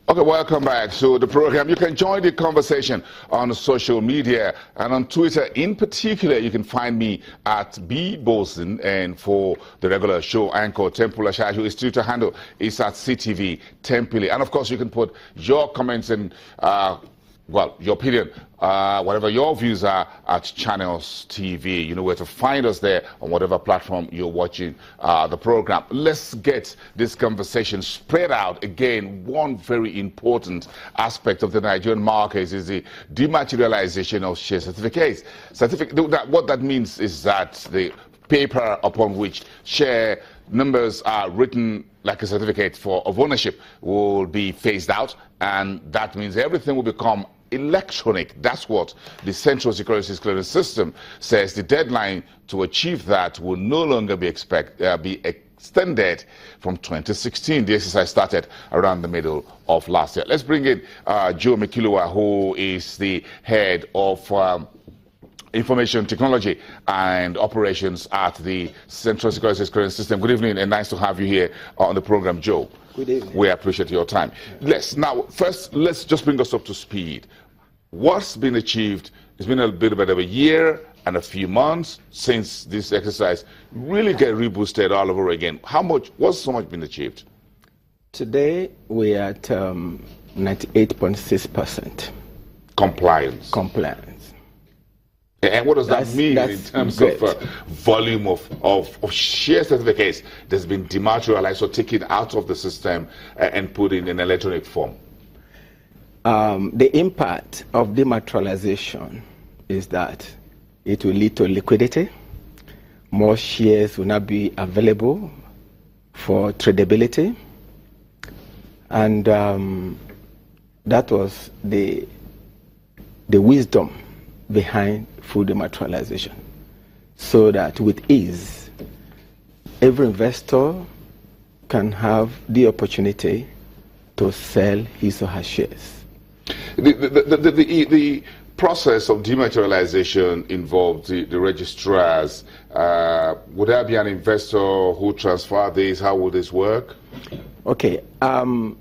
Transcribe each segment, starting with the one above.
Okay, welcome back to the program. You can join the conversation on social media and on Twitter. In particular, you can find me at B Boson, and for the regular show anchor, Tempula Shaju, his Twitter handle is at CTV Tempili. And of course, you can put your comments and well, your opinion, whatever your views are, at Channels TV. You know where to find us there on whatever platform you're watching the program. Let's get this conversation spread out. Again, one very important aspect of the Nigerian market is the dematerialization of share certificates. What that means is that the paper upon which share numbers are written like a certificate of ownership will be phased out, and that means everything will become electronic. That's what the Central Securities Clearance System says. The deadline to achieve that will no longer be extended from 2016. The exercise started around the middle of last year. Let's bring in Joe Mikilua, who is the head of Information Technology and Operations at the Central Securities Clearance System. Good evening, and nice to have you here on the program, Joe. Good evening. We appreciate your time. Now, first, let's just bring us up to speed. What's been achieved? It's been a bit of a year and a few months since this exercise really get reboosted all over again. What's so much been achieved? Today, we are at 98.6%. Compliance. And what does that mean in terms of volume of share certificates that's been dematerialized or taken out of the system and put in an electronic form? The impact of dematerialization is that it will lead to liquidity. More shares will not be available for tradability. And that was the wisdom behind full dematerialization, so that with ease, every investor can have the opportunity to sell his or her shares. The process of dematerialization involved the registrars. Would there be an investor who transfer this? How would this work? Okay. During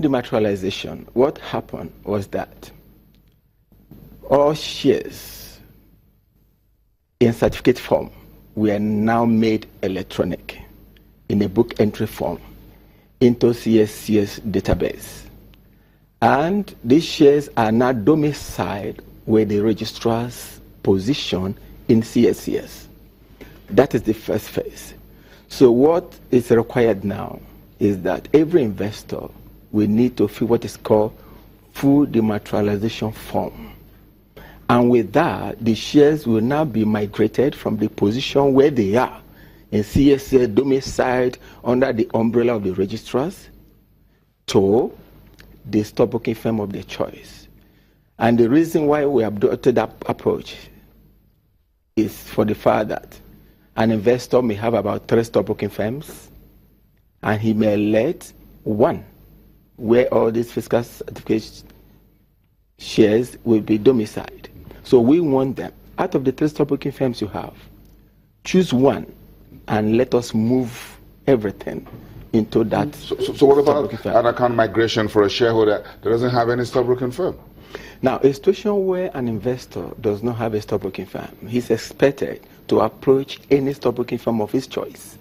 dematerialization, what happened was that all shares in certificate form were now made electronic in a book entry form into CSCS database. And these shares are now domiciled where the registrar's position in CSCS. That is the first phase. So what is required now is that every investor will need to fill what is called full dematerialization form. And with that, the shares will now be migrated from the position where they are in CSCS domiciled under the umbrella of the registrars to the stockbroking firm of their choice. And the reason why we adopted that approach is for the fact that an investor may have about 3 stockbroking firms, and he may elect one where all these fiscal certificate shares will be domiciled. So we want them, out of the 3 stockbroking firms you have, choose one and let us move everything into that. So what about an account migration for a shareholder that doesn't have any stockbroking firm? Now, a situation where an investor does not have a stockbroking firm, he's expected to approach any stockbroking firm of his choice.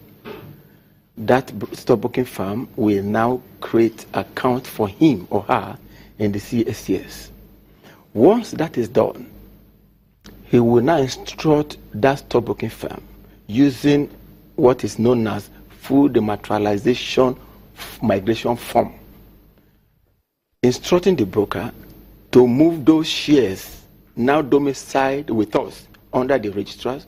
That stockbroking firm will now create an account for him or her in the CSCS. Once that is done, he will now instruct that stockbroking firm using what is known as full dematerialization migration form, instructing the broker to move those shares now domiciled with us under the registrars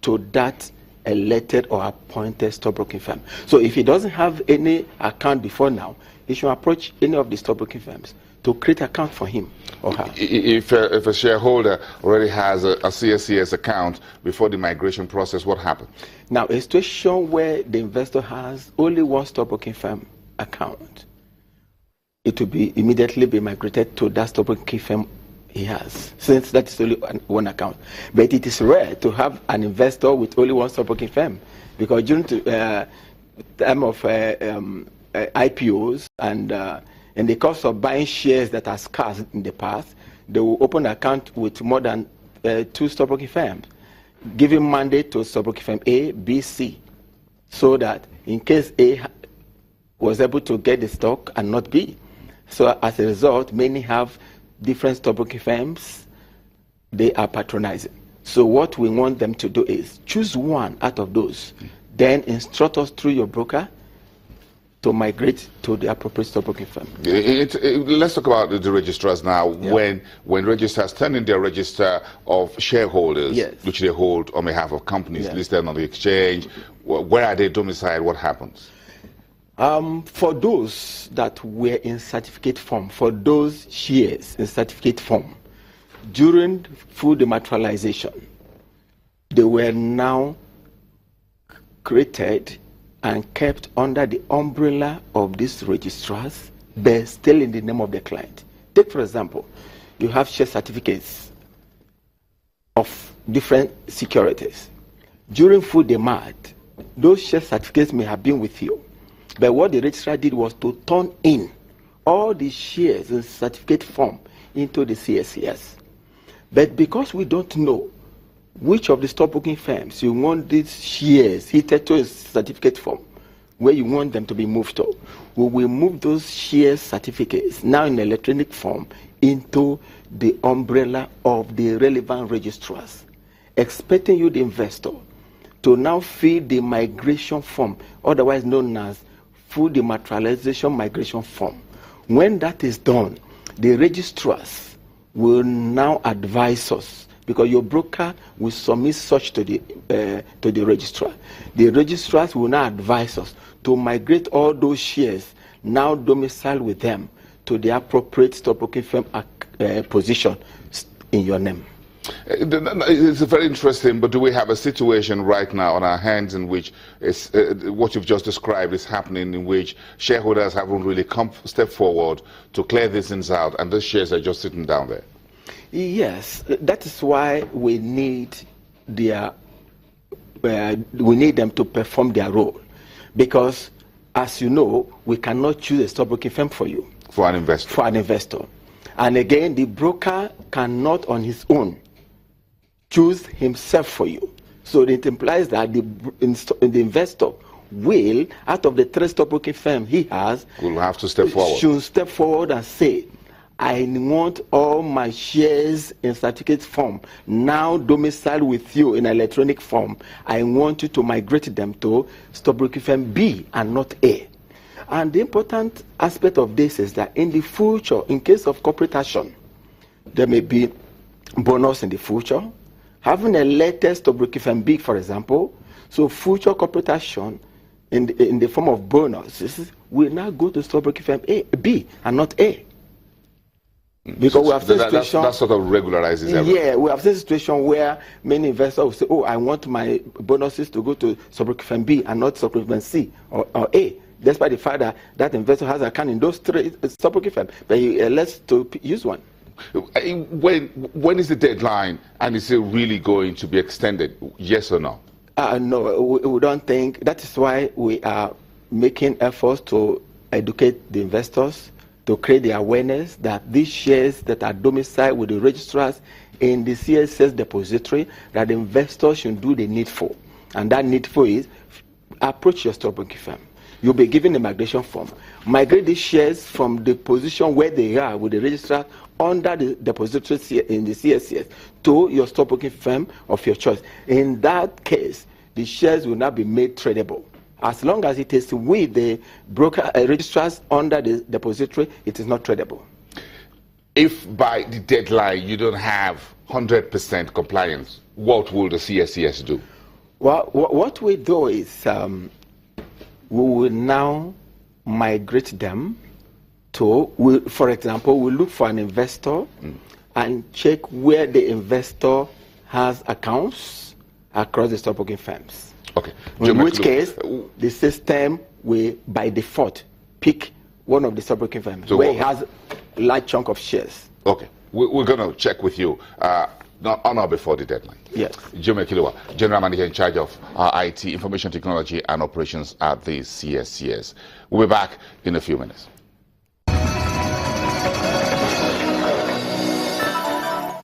to that elected or appointed stockbroking firm. So if he doesn't have any account before now, he should approach any of the stockbroking firms to create an account for him or her. If a shareholder already has a CSCS account before the migration process, what happens? Now, a situation where the investor has only one stockbroking firm account, it will be immediately be migrated to that stockbroking firm he has, since that is only one account. But it is rare to have an investor with only one stockbroking firm, because during the time of IPOs and in the course of buying shares that are scarce in the past, they will open an account with more than 2 stockbroking firms, giving mandate to stockbroking firm A, B, C, so that in case A was able to get the stock and not B. So as a result, many have different stockbroking firms they are patronizing. So what we want them to do is choose one out of those, then instruct us through your broker to migrate to the appropriate stockbroking firm. Let's talk about the registrars now. Yeah. When registrars turn in their register of shareholders, yes, which they hold on behalf of companies, yes, listed on the exchange, where are they domiciled? What happens? For those that were in certificate form, for those shares in certificate form, during full dematerialization, they were now created and kept under the umbrella of these registrars, but still in the name of the client. Take, for example, you have share certificates of different securities. During full demat, those share certificates may have been with you, but what the registrar did was to turn in all the shares in certificate form into the CSCS. But because we don't know which of the stockbroking firms you want these shares heated to a certificate form, where you want them to be moved to, we will move those share certificates now in electronic form into the umbrella of the relevant registrars, expecting you, the investor, to now fill the migration form, otherwise known as full dematerialization migration form. When that is done, the registrars will now advise us, because your broker will submit such to the registrar. The registrars will now advise us to migrate all those shares now domiciled with them to the appropriate stockbroking firm position in your name. It's very interesting, but do we have a situation right now on our hands in which what you've just described is happening, in which shareholders haven't really stepped forward to clear these things out, and the shares are just sitting down there? Yes, that is why we need them to perform their role, because, as you know, we cannot choose a stockbroking firm for you. For an investor. For an investor. And again, the broker cannot on his own choose himself for you. So it implies that the investor will, out of the 3 stockbroking firms he has, will have to step forward. Should step forward and say, I want all my shares in certificate form now domiciled with you in electronic form. I want you to migrate them to stockbroking firm B and not A. And the important aspect of this is that in the future, in case of corporate action, there may be bonus in the future. Having a latest stockbroking firm B, for example, so future corporate action in the form of bonuses will now go to stockbroking firm B and not A. Because we have seen situation that sort of regularizes everything. Yeah, we have seen a situation where many investors will say, "Oh, I want my bonuses to go to stockbroking firm B and not stockbroking firm C or A," despite the fact that that investor has an account in those 3 stockbroking firms, but he elects to use one. When is the deadline, and is it really going to be extended? Yes or no? No, we don't think. That is why we are making efforts to educate the investors, to create the awareness that these shares that are domiciled with the registrars in the CSS depository, that the investors should do the needful. And that needful is approach your stockbroking firm. You'll be given a migration form. Migrate these shares from the position where they are with the registrar under the depository in the CSCS to your stockbroking firm of your choice. In that case, the shares will now be made tradable. As long as it is with the broker registrars under the depository, it is not tradable. If by the deadline you don't have 100% compliance, what will the CSCS do? Well, what we do is we will now migrate them to, for example, we look for an investor and check where the investor has accounts across the stockbroking firms. Okay. In which case, the system will, by default, pick one of the stockbroking firms so where it has a large chunk of shares. Okay. We're going to check with you on or before the deadline. Yes. Jome Kiluwa, General Manager in charge of IT, Information Technology and Operations at the CSCS. We'll be back in a few minutes.